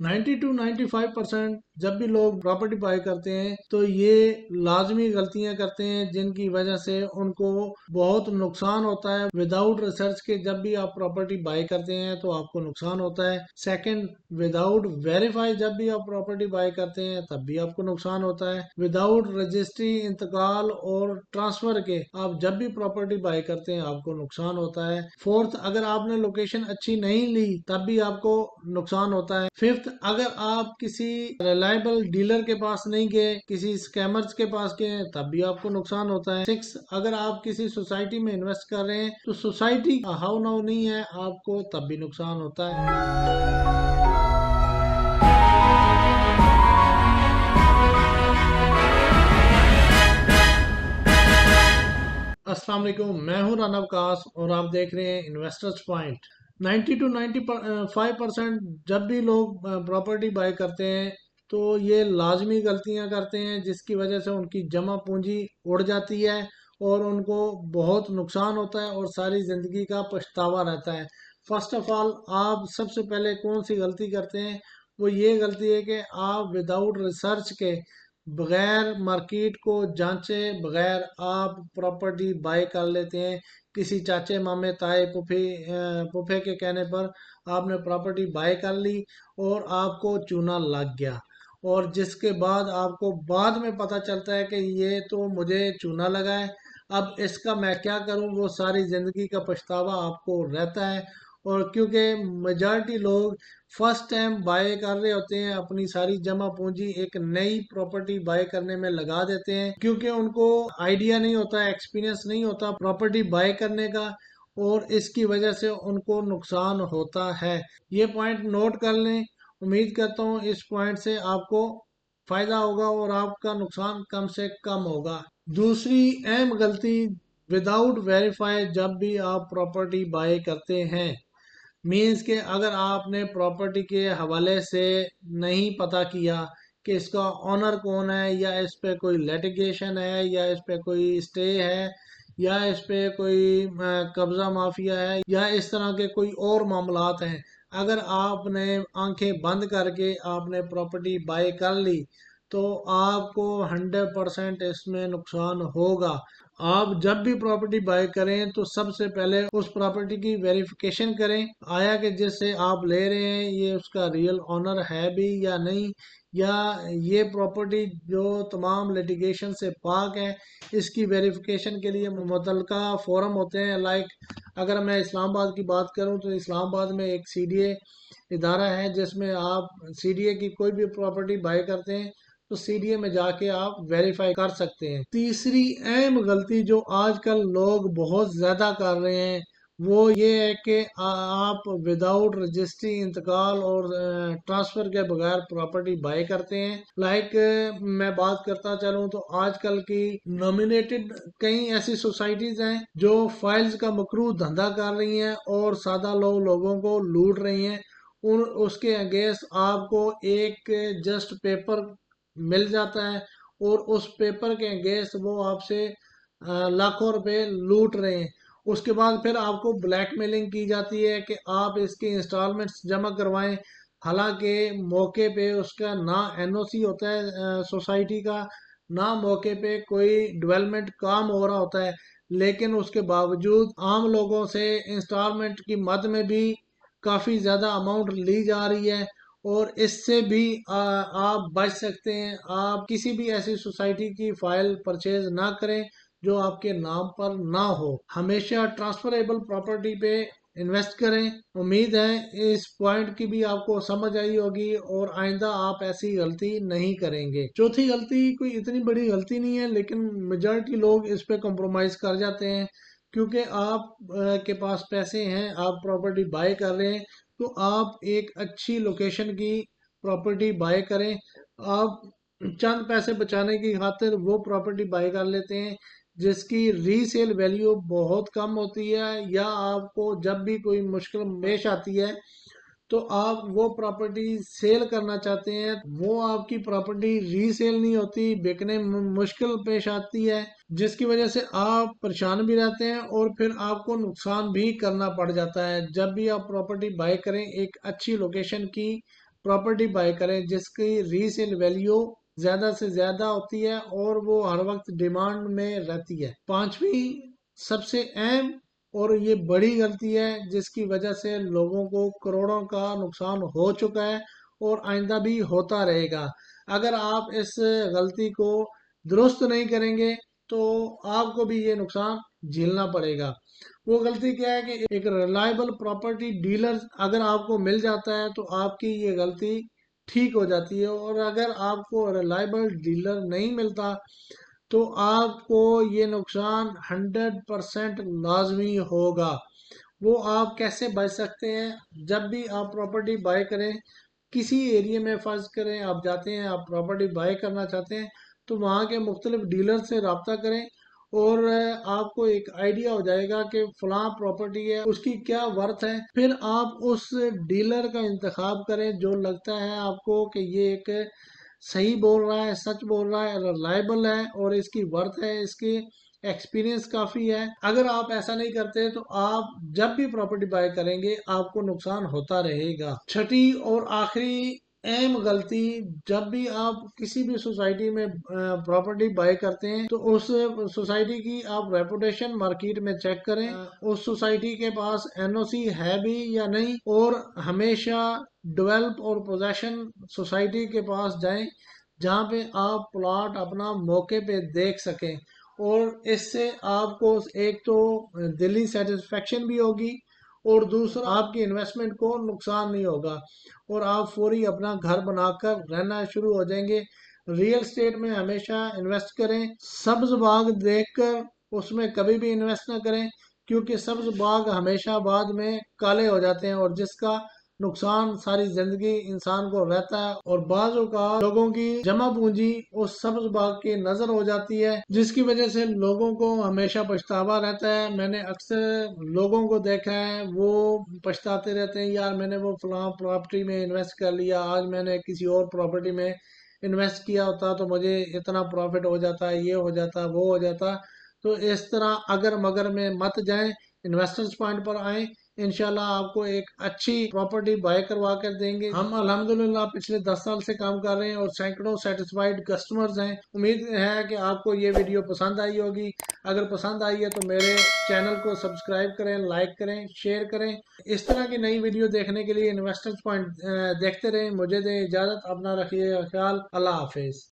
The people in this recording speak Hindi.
90 to 95% जब भी लोग प्रॉपर्टी बाय करते हैं तो ये लाजमी गलतियां करते हैं जिनकी वजह से उनको बहुत नुकसान होता है। विदाउट रिसर्च के जब भी आप प्रॉपर्टी बाय करते हैं तो आपको नुकसान होता है। सेकंड, विदाउट वेरीफाई जब भी आप प्रॉपर्टी बाय करते हैं तब भी आपको नुकसान होता है। विदाउट रजिस्ट्री, इंतकाल और ट्रांसफर के आप जब भी प्रॉपर्टी बाय करते हैं आपको नुकसान होता है। फोर्थ, अगर आपने लोकेशन अच्छी नहीं ली तब भी आपको नुकसान होता है। फिफ्थ, अगर आप किसी रिलायबल डीलर के पास नहीं गए, किसी स्कैमर्स के पास गए तब भी आपको नुकसान होता है। सिक्स, अगर आप किसी सोसाइटी में इन्वेस्ट कर रहे हैं तो सोसाइटी हाउ नाउ नहीं है आपको तब भी नुकसान होता है। अस्सलाम वालेकुम, मैं हूं राना वकास और आप देख रहे हैं इन्वेस्टर्स पॉइंट। 90 to 95% जब भी लोग प्रॉपर्टी बाय करते हैं तो ये लाजमी गलतियां करते हैं जिसकी वजह से उनकी जमा पूंजी उड़ जाती है और उनको बहुत नुकसान होता है और सारी ज़िंदगी का पछतावा रहता है। फर्स्ट ऑफ ऑल, आप सबसे पहले कौन सी गलती करते हैं? वो ये गलती है कि आप विदाउट रिसर्च के, बगैर मार्केट को जांचे बगैर आप प्रॉपर्टी बाय कर लेते हैं। किसी चाचे मामे ताए फूफे के कहने पर आपने प्रॉपर्टी बाय कर ली और आपको चूना लग गया, और जिसके बाद आपको बाद में पता चलता है कि ये तो मुझे चूना लगा है, अब इसका मैं क्या करूं, वो सारी ज़िंदगी का पछतावा आपको रहता है। और क्योंकि मेजॉरिटी लोग फर्स्ट टाइम बाय कर रहे होते हैं, अपनी सारी जमा पूंजी एक नई प्रॉपर्टी बाय करने में लगा देते हैं क्योंकि उनको आइडिया नहीं होता, एक्सपीरियंस नहीं होता प्रॉपर्टी बाय करने का, और इसकी वजह से उनको नुकसान होता है। ये पॉइंट नोट कर लें। उम्मीद करता हूँ इस पॉइंट से आपको फायदा होगा और आपका नुकसान कम से कम होगा। दूसरी अहम गलती, विदाउट वेरीफाई जब भी आप प्रॉपर्टी बाय करते हैं, मीन्स के अगर आपने प्रॉपर्टी के हवाले से नहीं पता किया कि इसका ऑनर कौन है, या इस पे कोई लिटिगेशन है, या इस पे कोई स्टे है, या इस पे कोई कब्जा माफिया है, या इस तरह के कोई और मामलात हैं, अगर आपने आंखें बंद करके आपने प्रॉपर्टी बाय कर ली तो आपको 100% इसमें नुकसान होगा। आप जब भी प्रॉपर्टी बाय करें तो सबसे पहले उस प्रॉपर्टी की वेरिफिकेशन करें, आया कि जिससे आप ले रहे हैं ये उसका रियल ऑनर है भी या नहीं, या ये प्रॉपर्टी जो तमाम लिटिगेशन से पाक है। इसकी वेरिफिकेशन के लिए मुतलका फोरम होते हैं, लाइक अगर मैं इस्लामाबाद की बात करूं तो इस्लामाबाद में एक सीडीए इदारा है जिसमें आप सीडीए की कोई भी प्रॉपर्टी बाय करते हैं तो सीडीए में जाके आप वेरीफाई कर सकते हैं। तीसरी अहम गलती जो आजकल लोग बहुत ज़्यादा कर रहे हैं वो ये है कि आप विदाउट रजिस्ट्री, इंतकाल और ट्रांसफ़र के बगैर प्रॉपर्टी बाय करते हैं। लाइक मैं बात करता चलूँ तो आजकल की नॉमिनेटेड कई ऐसी सोसाइटीज़ हैं जो फाइल्स का मकरू धंधा कर रही हैं और सादा लोगों को लूट रही हैं। उन उसके अगेंस्ट आपको एक जस्ट पेपर मिल जाता है और उस पेपर के अगेंस्ट वो आपसे लाखों रुपए लूट रहे हैं। उसके बाद फिर आपको ब्लैकमेलिंग की जाती है कि आप इसके इंस्टॉलमेंट्स जमा करवाएं। हालांकि मौके पे उसका ना एनओसी होता है सोसाइटी का, ना मौके पे कोई डेवलपमेंट काम हो रहा होता है, लेकिन उसके बावजूद आम लोगों से इंस्टॉलमेंट की मद में भी काफ़ी ज़्यादा अमाउंट ली जा रही है। और इससे भी आप बच सकते हैं। आप किसी भी ऐसी सोसाइटी की फाइल परचेज ना करें जो आपके नाम पर ना हो। हमेशा ट्रांसफरेबल प्रॉपर्टी पे इन्वेस्ट करें। उम्मीद है इस पॉइंट की भी आपको समझ आई होगी और आइंदा आप ऐसी गलती नहीं करेंगे। चौथी गलती कोई इतनी बड़ी गलती नहीं है, लेकिन मेजॉरिटी लोग इस पे कॉम्प्रोमाइज कर जाते हैं क्योंकि आप के पास पैसे हैं, आप प्रॉपर्टी बाय कर रहे हैं तो आप एक अच्छी लोकेशन की प्रॉपर्टी बाय करें। आप चंद पैसे बचाने की खातिर वो प्रॉपर्टी बाय कर लेते हैं जिसकी रीसेल वैल्यू बहुत कम होती है, या आपको जब भी कोई मुश्किल पेश आती है तो आप वो प्रॉपर्टी सेल करना चाहते हैं, वो आपकी प्रॉपर्टी रीसेल नहीं होती, बिकने मुश्किल पेश आती है, जिसकी वजह से आप परेशान भी रहते हैं और फिर आपको नुकसान भी करना पड़ जाता है। जब भी आप प्रॉपर्टी बाय करें एक अच्छी लोकेशन की प्रॉपर्टी बाय करें जिसकी रीसेल वैल्यू ज्यादा से ज्यादा होती है और वो हर वक्त डिमांड में रहती है। पांचवी सबसे अहम और ये बड़ी गलती है जिसकी वजह से लोगों को करोड़ों का नुकसान हो चुका है और आइंदा भी होता रहेगा। अगर आप इस गलती को दुरुस्त नहीं करेंगे तो आपको भी ये नुकसान झेलना पड़ेगा। वो गलती क्या है कि एक रिलायबल प्रॉपर्टी डीलर अगर आपको मिल जाता है तो आपकी ये गलती ठीक हो जाती है, और अगर आपको रिलायबल डीलर नहीं मिलता तो आपको ये नुकसान 100% लाजमी होगा। वो आप कैसे बच सकते हैं? जब भी आप प्रॉपर्टी बाय करें किसी एरिया में, फर्ज करें आप जाते हैं, आप प्रॉपर्टी बाय करना चाहते हैं, तो वहाँ के मुख्तलिफ डीलर से रब्ता करें और आपको एक आइडिया हो जाएगा कि फलां प्रॉपर्टी है उसकी क्या वर्थ है। फिर आप उस डीलर का इंतखाब करें जो लगता है आपको कि ये एक सही बोल रहा है, सच बोल रहा है, रिलायबल है और इसकी वर्थ है, इसकी एक्सपीरियंस काफ़ी है। अगर आप ऐसा नहीं करते तो आप जब भी प्रॉपर्टी बाय करेंगे आपको नुकसान होता रहेगा। छठी और आखिरी अहम गलती, जब भी आप किसी भी सोसाइटी में प्रॉपर्टी बाय करते हैं तो उस सोसाइटी की आप रेपुटेशन मार्केट में चेक करें, उस सोसाइटी के पास एनओसी है भी या नहीं, और हमेशा डेवलप और पोजेशन सोसाइटी के पास जाएं जहाँ पे आप प्लॉट अपना मौके पे देख सकें। और इससे आपको एक तो दिली सेटिस्फेक्शन भी होगी और दूसरा आपकी इन्वेस्टमेंट को नुकसान नहीं होगा और आप फौरी अपना घर बनाकर रहना शुरू हो जाएंगे। रियल स्टेट में हमेशा इन्वेस्ट करें, सब्ज बाग देखकर उसमें कभी भी इन्वेस्ट ना करें, क्योंकि सब्ज बाग हमेशा बाद में काले हो जाते हैं और जिसका नुकसान सारी जिंदगी इंसान को रहता है। और बाजों का लोगों की जमा पूंजी उस सब्ज बाग की नजर हो जाती है जिसकी वजह से लोगों को हमेशा पछतावा रहता है। मैंने अक्सर लोगों को देखा है वो पछताते रहते हैं, यार मैंने वो फलां प्रॉपर्टी में इन्वेस्ट कर लिया, आज मैंने किसी और प्रॉपर्टी में इन्वेस्ट किया होता तो मुझे इतना प्रॉफिट हो जाता, ये हो जाता, वो हो जाता। तो इस तरह अगर मगर में मत जाएं, इन्वेस्टर्स पॉइंट पर आए, इंशाल्लाह आपको एक अच्छी प्रॉपर्टी बाय करवा कर देंगे। हम अल्हम्दुलिल्लाह पिछले 10 साल से काम कर रहे हैं और सैकड़ों सेटिस्फाइड कस्टमर्स हैं। उम्मीद है कि आपको ये वीडियो पसंद आई होगी। अगर पसंद आई है तो मेरे चैनल को सब्सक्राइब करें, लाइक करें, शेयर करें। इस तरह की नई वीडियो देखने के लिए इन्वेस्टर्स पॉइंट देखते रहें। मुझे दें इजाज़त, अपना रखिएगा ख्याल। अल्लाह हाफिज़।